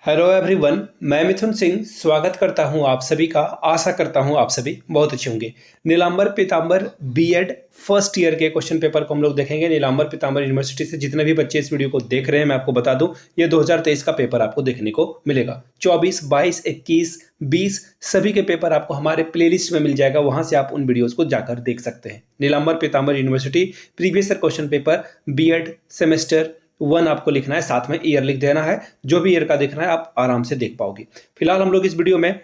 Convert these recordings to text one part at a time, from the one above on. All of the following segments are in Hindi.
हेलो एवरीवन, मैं मिथुन सिंह स्वागत करता हूं आप सभी का। आशा करता हूं आप सभी बहुत अच्छे होंगे। नीलांबर पीतांबर बीएड फर्स्ट ईयर के क्वेश्चन पेपर को हम लोग देखेंगे। नीलांबर पीतांबर यूनिवर्सिटी से जितने भी बच्चे इस वीडियो को देख रहे हैं, मैं आपको बता दूं, ये 2023 का पेपर आपको देखने को मिलेगा। 24, 22, 21, 20 सभी के पेपर आपको हमारे प्लेलिस्ट में मिल जाएगा। वहां से आप उन वीडियोज को जाकर देख सकते हैं। Nilamber Pitamber university previous year question paper BEd semester 1 आपको लिखना है, साथ में ईयर लिख देना है। जो भी ईयर का देखना है आप आराम से देख पाओगे। फिलहाल हम लोग इस वीडियो में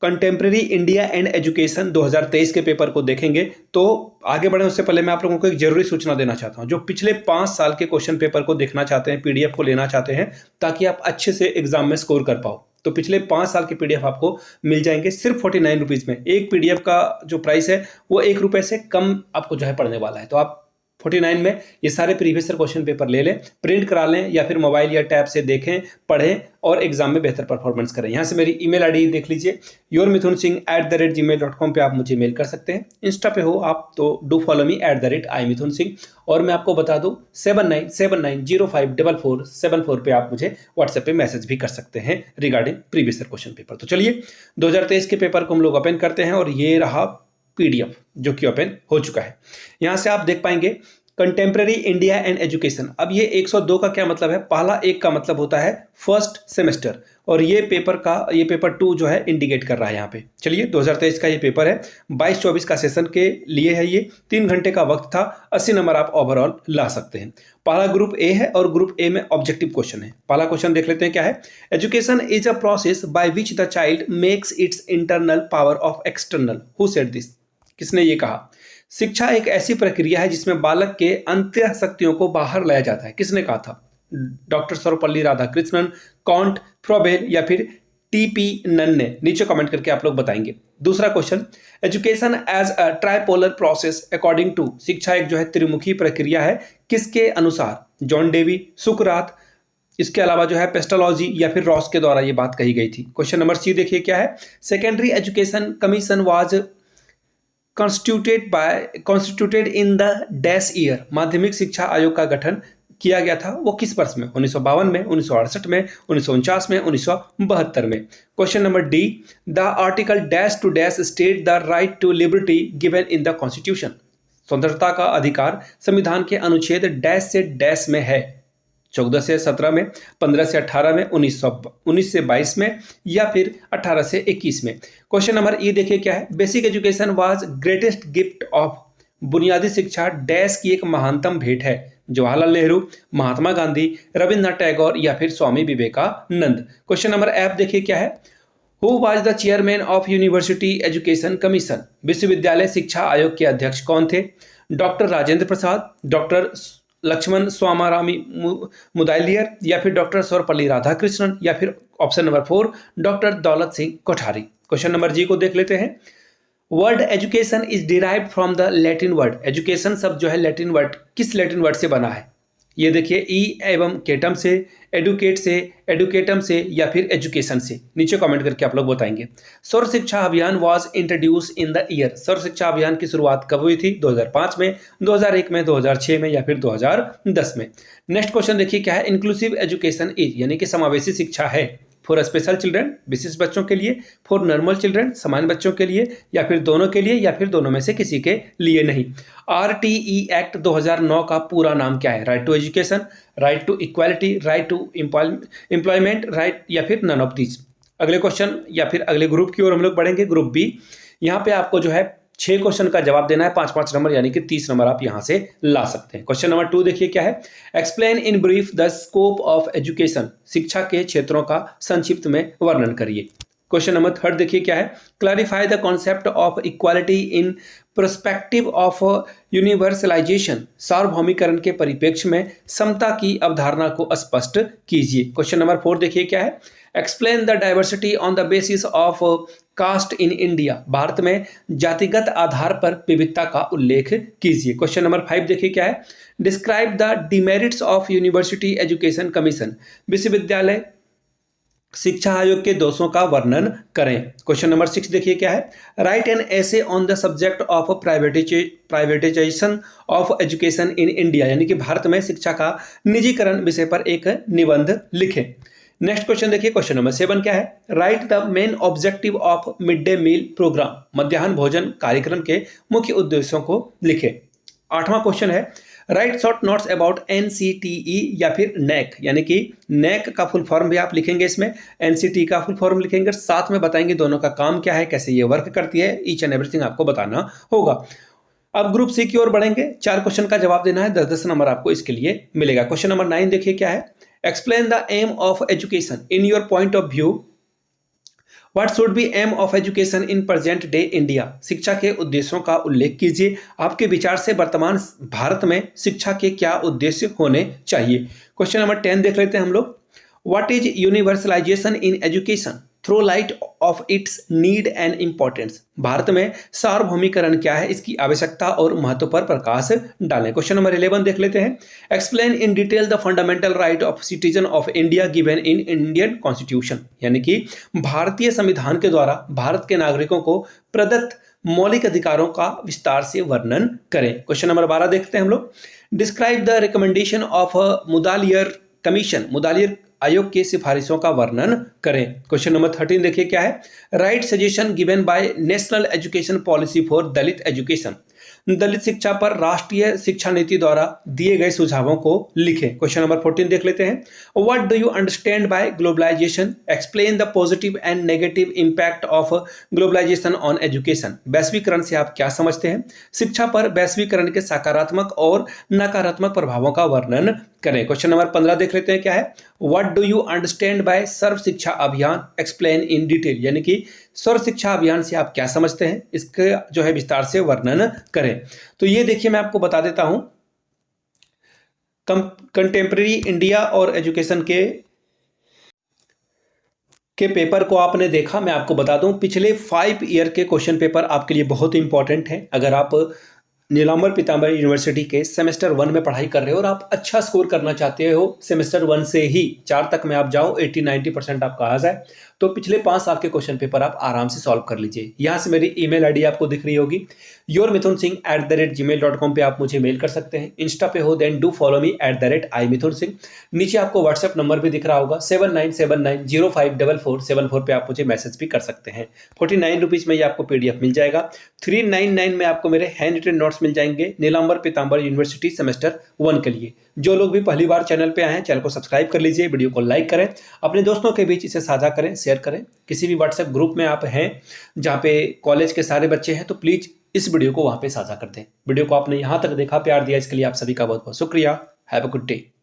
कंटेम्प्रेरी इंडिया एंड एजुकेशन 2023 के पेपर को देखेंगे। तो आगे बढ़े उससे पहले मैं आप लोगों को एक जरूरी सूचना देना चाहता हूं। जो पिछले 5 साल के क्वेश्चन पेपर को देखना चाहते हैं, पीडीएफ को लेना चाहते हैं, ताकि आप अच्छे से एग्जाम में स्कोर कर पाओ, तो पिछले 5 साल के पीडीएफ आपको मिल जाएंगे सिर्फ 49 रुपीज में। एक पीडीएफ का जो प्राइस है वो 1 रुपए से कम आपको जो है पड़ने वाला है। तो आप 49 में ये सारे प्रीवियस क्वेश्चन पेपर ले लें, प्रिंट करा लें, या फिर मोबाइल या टैब से देखें, पढ़ें और एग्जाम में बेहतर परफॉर्मेंस करें। यहाँ से मेरी ईमेल आईडी देख लीजिए, yourmithunsingh@gmail.com पे आप मुझे मेल कर सकते हैं। इंस्टा पे हो आप तो डू फॉलो मी @imithunsingh। और मैं आपको बता दूं 7979054474 पे आप मुझे व्हाट्सएप पे मैसेज भी कर सकते हैं रिगार्डिंग प्रीवियस क्वेश्चन पेपर। तो चलिए 2023 के पेपर को हम लोग ओपन करते हैं और ये रहा पीडीएफ जो कि ओपन हो चुका है। यहां से आप देख पाएंगे कंटेम्प्रेरी इंडिया एंड एजुकेशन। अब ये 102 का क्या मतलब है? पहला 1 का मतलब होता है फर्स्ट सेमेस्टर, और ये पेपर 2 जो है इंडिकेट कर रहा है यहाँ पे। चलिए 2023 का ये पेपर है, 22-24 का सेशन के लिए है। ये 3 घंटे का वक्त था। 80 नंबर आप ओवरऑल ला सकते हैं। पहला ग्रुप ए है और ग्रुप ए में ऑब्जेक्टिव क्वेश्चन है। पहला क्वेश्चन देख लेते हैं क्या है। Education is a process by which the child makes it's internal power of external. Who said this? किसने ये कहा? शिक्षा एक ऐसी प्रक्रिया है जिसमें बालक के अंतः शक्तियों को बाहर लाया जाता है। किसने कहा था? Doctor Sarvepalli Radhakrishnan, can't, Froebel या फिर टीपी नन ने? नीचे कमेंट करके आप लोग बताएंगे। दूसरा question, education as a tripolar process according to. शिक्षा एक जो है त्रिमुखी प्रक्रिया है, किसके अनुसार? जॉन डेवी, सुकरात, इसके अलावा जो है पेस्टोलॉजी या फिर रॉस के द्वारा ये बात कही गई थी। क्वेश्चन नंबर सी देखिए क्या है। Secondary education commission was constituted in the dash year. माध्यमिक शिक्षा आयोग का गठन किया गया था, वो किस वर्ष में? 1952 में, 1968 में, 1949 में, 1972 में। Question number D, the article dash to dash state the right to liberty given in the constitution. स्वतंत्रता का अधिकार संविधान के अनुच्छेद डैश से डैश में है। 14 से 17 में, 15 से 18 में, 19 से 22 में, या फिर 18 से 21 में। क्वेश्चन नंबर ई देखिए क्या है। Basic education was greatest gift of. बुनियादी शिक्षा डैश की एक महानतम भेंट है। जवाहरलाल नेहरू, महात्मा गांधी, रविन्द्रनाथ टैगोर या फिर Swami Vivekananda. Question number F देखिए क्या है। Who was the chairman of university education commission. विश्वविद्यालय शिक्षा आयोग के अध्यक्ष कौन थे? डॉक्टर राजेंद्र प्रसाद, डॉक्टर लक्ष्मण स्वामारामी मुदालियर या फिर डॉक्टर सर्वपल्ली राधाकृष्णन, या फिर option number 4 doctor Daulat Singh Kothari. Question number जी को देख लेते हैं। Word education is derived from the Latin word. Education शब्द जो है लैटिन वर्ड, किस लैटिन वर्ड से बना है? ये देखिए ई एवं केटम से, एडुकेट से, एडुकेटम से या फिर एजुकेशन से। नीचे कमेंट करके आप लोग बताएंगे। Sarva Shiksha Abhiyan was introduced in the year. Sarva Shiksha Abhiyan की शुरुआत कब हुई थी? 2005 में, 2001 में, 2006 में या फिर 2010 में। नेक्स्ट क्वेश्चन देखिए क्या है। इंक्लूसिव एजुकेशन इज, यानी कि समावेशी शिक्षा है, फॉर स्पेशल चिल्ड्रन, विशेष बच्चों के लिए, फॉर नॉर्मल चिल्ड्रन, सामान्य बच्चों के लिए, या फिर दोनों के लिए, या फिर दोनों में से किसी के लिए नहीं। RTE एक्ट 2009 का पूरा नाम क्या है? Right to education, right to equality, right to employment, right या फिर नन ऑफ दीज। अगले क्वेश्चन या फिर अगले ग्रुप की ओर हम लोग बढ़ेंगे, ग्रुप बी। यहाँ पे आपको जो है 6 क्वेश्चन का जवाब देना है, 5-5 नंबर, यानी कि 30 नंबर आप यहां से ला सकते हैं। क्वेश्चन नंबर 2 देखिए क्या है। Explain in brief the scope of education. शिक्षा के क्षेत्रों का संक्षिप्त में वर्णन करिए। क्वेश्चन नंबर 3 देखिए क्या है। Clarify the concept of equality in perspective of universalisation. सार्वभौमिकरण के परिप्रेक्ष्य में समता की अवधारणा को स्पष्ट कीजिए। क्वेश्चन नंबर 4 देखिए क्या है। Explain the diversity on the basis of caste in India. भारत में जातिगत आधार पर विविधता का उल्लेख कीजिए। क्वेश्चन नंबर 5 देखिए क्या है। Describe the demerits of university education commission. विश्वविद्यालय शिक्षा आयोग के दोषों का वर्णन करें। क्वेश्चन नंबर 6 देखिए क्या है। Right an essay on the subject of privatisation of education in India, यानी कि भारत में शिक्षा का निजीकरण विषय पर एक निबंध लिखें। नेक्स्ट क्वेश्चन देखिए, क्वेश्चन नंबर 7 क्या है? Write the main objective of mid day meal program, मध्याह्न भोजन कार्यक्रम के मुख्य उद्देश्यों को लिखें। 8वां क्वेश्चन है, write short notes about NCTE या फिर नैक, यानी कि नैक का फुल फॉर्म भी आप लिखेंगे, इसमें एनसीटी का फुल फॉर्म लिखेंगे, साथ में बताएंगे दोनों का काम क्या है, कैसे ये वर्क करती है, ईच एंड एवरीथिंग आपको बताना होगा। अब ग्रुप सी की ओर बढ़ेंगे, 4 क्वेश्चन का जवाब देना है, 10-10 नंबर आपको इसके लिए मिलेगा। क्वेश्चन नंबर 9 देखिए क्या है? Explain the aim of education in your point of view. What should be aim of education in present day India, शिक्षा के उद्देश्यों का उल्लेख कीजिए। आपके विचार से वर्तमान भारत में शिक्षा के क्या उद्देश्य होने चाहिए। क्वेश्चन नंबर 10 देख लेते हैं हम लोग। What is universalization in education, throw light of its need and importance. भारत में सार्वभौमिकरण क्या है, इसकी आवश्यकता और महत्व पर प्रकाश डालें। क्वेश्चन नंबर 11 देख लेते हैं। Explain in detail the fundamental right of citizen of India given in Indian constitution, यानी कि भारतीय संविधान के द्वारा भारत के नागरिकों को प्रदत्त मौलिक अधिकारों का विस्तार से वर्णन करें। क्वेश्चन नंबर 12 देखते हैं हम लोग। Describe the recommendation of Mudaliar commission, Mudaliar आयोग की सिफारिशों का वर्णन करें। क्वेश्चन नंबर 13 देखिए क्या है? Right suggestion given by national education policy for Dalit education, Dalit शिक्षा पर राष्ट्रीय शिक्षा नीति द्वारा दिए गए सुझावों को लिखें। क्वेश्चन नंबर 14 देख लेते हैं। What do you understand by globalization, explain the positive and negative impact of globalization on education, वैश्वीकरण से आप क्या समझते हैं, शिक्षा पर वैश्वीकरण के सकारात्मक और नकारात्मक प्रभावों का वर्णन करें। क्वेश्चन नंबर 15 देख लेते हैं क्या है? What do you understand by Sarva Shiksha Abhiyan, explain in detail, यानी कि सर्व शिक्षा अभियान से आप क्या समझते हैं, इसके जो है विस्तार से वर्णन करें। तो ये देखिए मैं आपको बता देता हूं, कंटेम्प्रेरी इंडिया और एजुकेशन के पेपर को आपने देखा। मैं आपको बता दूं, पिछले 5 ईयर के क्वेश्चन पेपर आपके लिए बहुत इंपॉर्टेंट है। अगर आप नीलांबर पीतांबर यूनिवर्सिटी के सेमेस्टर 1 में पढ़ाई कर रहे हो और आप अच्छा स्कोर करना चाहते हो, सेमेस्टर 1 से ही 4 तक में आप जाओ, 80-90% आपका आ जाए, तो पिछले 5 साल के क्वेश्चन पेपर आप आराम से सॉल्व कर लीजिए। यहाँ से मेरी ईमेल आईडी आपको दिख रही होगी, yourmithunsingh@gmail.com पे आप मुझे मेल कर सकते हैं। इंस्टा पे हो then do follow me @imithunsingh। नीचे आपको व्हाट्सएप नंबर भी दिख रहा होगा 7979054474 पे आप मुझे मैसेज भी कर सकते हैं। 49 रुपीज़ में ये आपको PDF मिल जाएगा। 399 में आपको मेरे हैंड रिटन नोट्स मिल जाएंगे नीलांबर पीतांबर यूनिवर्सिटी सेमेस्टर 1 के लिए। जो लोग भी पहली बार चैनल पे आए हैं, चैनल को सब्सक्राइब कर लीजिए, वीडियो को लाइक करें, अपने दोस्तों के बीच इसे साझा करें, शेयर करें। किसी भी व्हाट्सएप ग्रुप में आप हैं जहाँ पे कॉलेज के सारे बच्चे हैं, तो प्लीज़ इस वीडियो को वहाँ पे साझा कर दें। वीडियो को आपने यहाँ तक देखा, प्यार दिया, इसके लिए आप सभी का बहुत बहुत शुक्रिया। Have a good day.